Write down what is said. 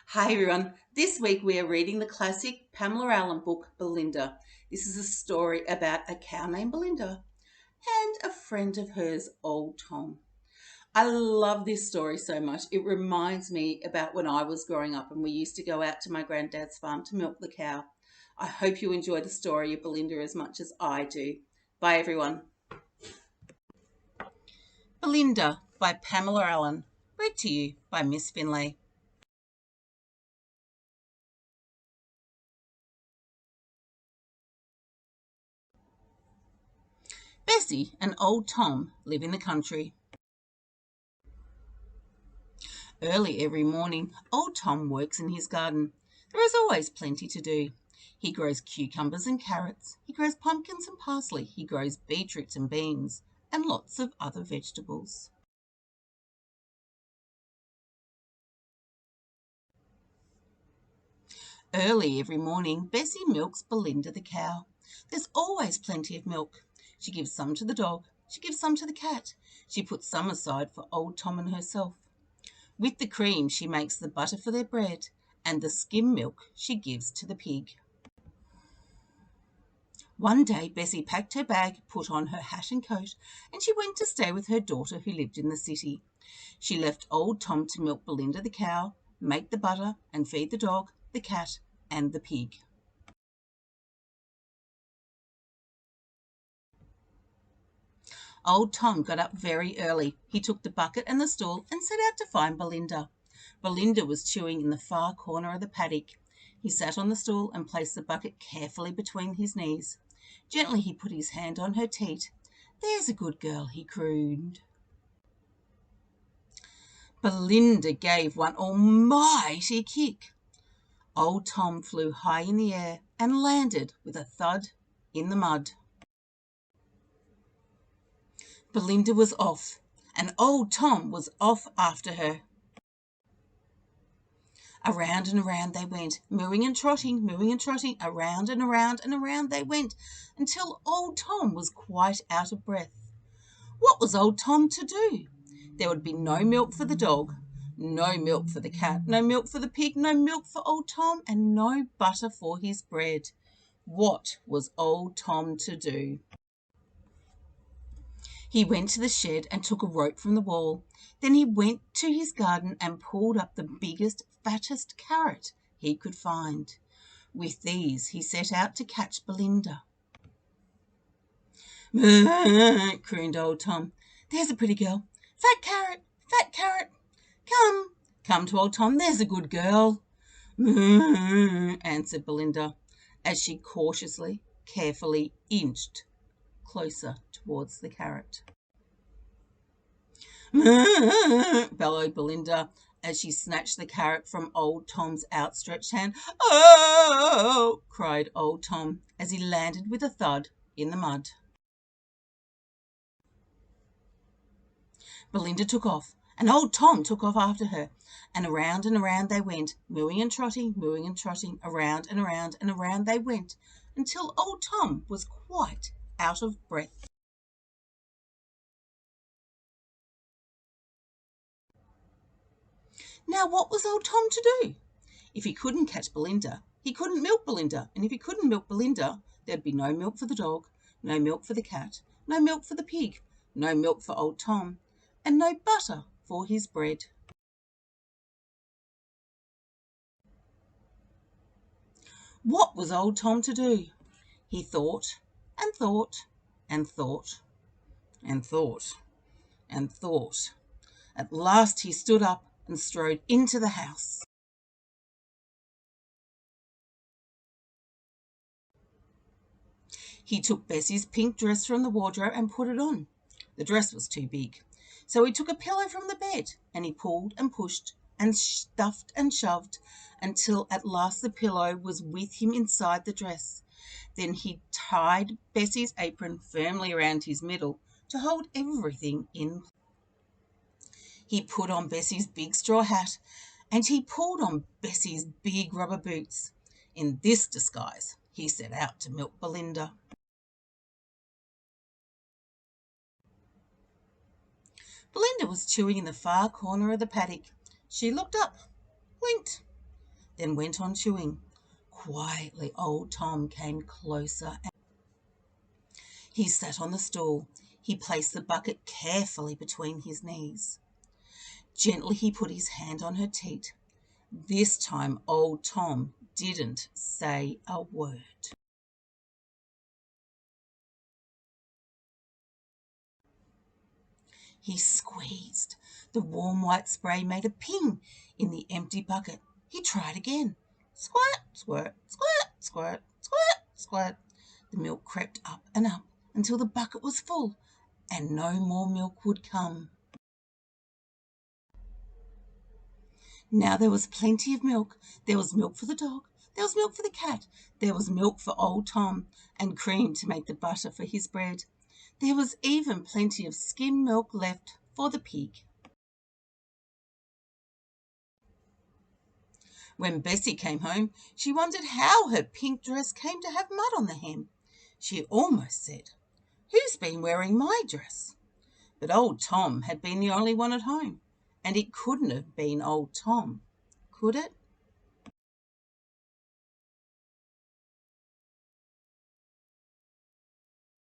Hi everyone. This week we are reading the classic Pamela Allen book, Belinda. This is a story about a cow named Belinda and a friend of hers, Old Tom. I love this story so much. It reminds me about when I was growing up and we used to go out to my granddad's farm to milk the cow. I hope you enjoy the story of Belinda as much as I do. Bye everyone. Belinda by Pamela Allen. Read to you by Miss Findlay. Bessie and Old Tom live in the country. Early every morning, Old Tom works in his garden. There is always plenty to do. He grows cucumbers and carrots. He grows pumpkins and parsley. He grows beetroots and beans and lots of other vegetables. Early every morning, Bessie milks Belinda the cow. There's always plenty of milk. She gives some to the dog. She gives some to the cat. She puts some aside for Old Tom and herself. With the cream, she makes the butter for their bread, and the skim milk she gives to the pig. One day, Bessie packed her bag, put on her hat and coat, and she went to stay with her daughter who lived in the city. She left Old Tom to milk Belinda the cow, make the butter, and feed the dog, the cat, and the pig. Old Tom got up very early. He took the bucket and the stool and set out to find Belinda. Belinda was chewing in the far corner of the paddock. He sat on the stool and placed the bucket carefully between his knees. Gently he put his hand on her teat. "There's a good girl," he crooned. Belinda gave one almighty kick. Old Tom flew high in the air and landed with a thud in the mud. Belinda was off, and Old Tom was off after her. Around and around they went, mooing and trotting, around and around they went, until Old Tom was quite out of breath. What was Old Tom to do? There would be no milk for the dog, no milk for the cat, no milk for the pig, no milk for Old Tom, and no butter for his bread. What was Old Tom to do? He went to the shed and took a rope from the wall. Then he went to his garden and pulled up the biggest, fattest carrot he could find. With these he set out to catch Belinda. "Moo," crooned Old Tom. "There's a pretty girl. Fat carrot, fat carrot. Come, come to Old Tom. There's a good girl." "Moo," answered Belinda, as she cautiously, carefully inched closer towards the carrot. "Moo," bellowed Belinda, as she snatched the carrot from Old Tom's outstretched hand. "Oh!" cried Old Tom, as he landed with a thud in the mud. Belinda took off, and Old Tom took off after her, and around they went, mooing and trotting, around and around they went, until Old Tom was quite out of breath. Now what was Old Tom to do? If he couldn't catch Belinda, he couldn't milk Belinda, and if he couldn't milk Belinda, there'd be no milk for the dog, no milk for the cat, no milk for the pig, no milk for Old Tom, and no butter for his bread. What was Old Tom to do? He thought and thought and thought and thought and thought. At last he stood up and strode into the house. He took Bessie's pink dress from the wardrobe and put it on. The dress was too big. So he took a pillow from the bed, and he pulled and pushed and stuffed and shoved until at last the pillow was with him inside the dress. Then he tied Bessie's apron firmly around his middle to hold everything in. He put on Bessie's big straw hat, and he pulled on Bessie's big rubber boots. In this disguise, he set out to milk Belinda. Belinda was chewing in the far corner of the paddock. She looked up, blinked, then went on chewing. Quietly, old Tom came closer. He sat on the stool. He placed the bucket carefully between his knees. Gently he put his hand on her teat. This time old Tom didn't say a word. He squeezed. The warm white spray made a ping in the empty bucket. He tried again. Squirt, squirt, squirt, squirt, squirt, squirt. The milk crept up and up until the bucket was full, and no more milk would come. Now there was plenty of milk. There was milk for the dog. There was milk for the cat. There was milk for old Tom, and cream to make the butter for his bread. There was even plenty of skim milk left for the pig. When Bessie came home, she wondered how her pink dress came to have mud on the hem. She almost said, "Who's been wearing my dress?" But old Tom had been the only one at home, and it couldn't have been old Tom, could it?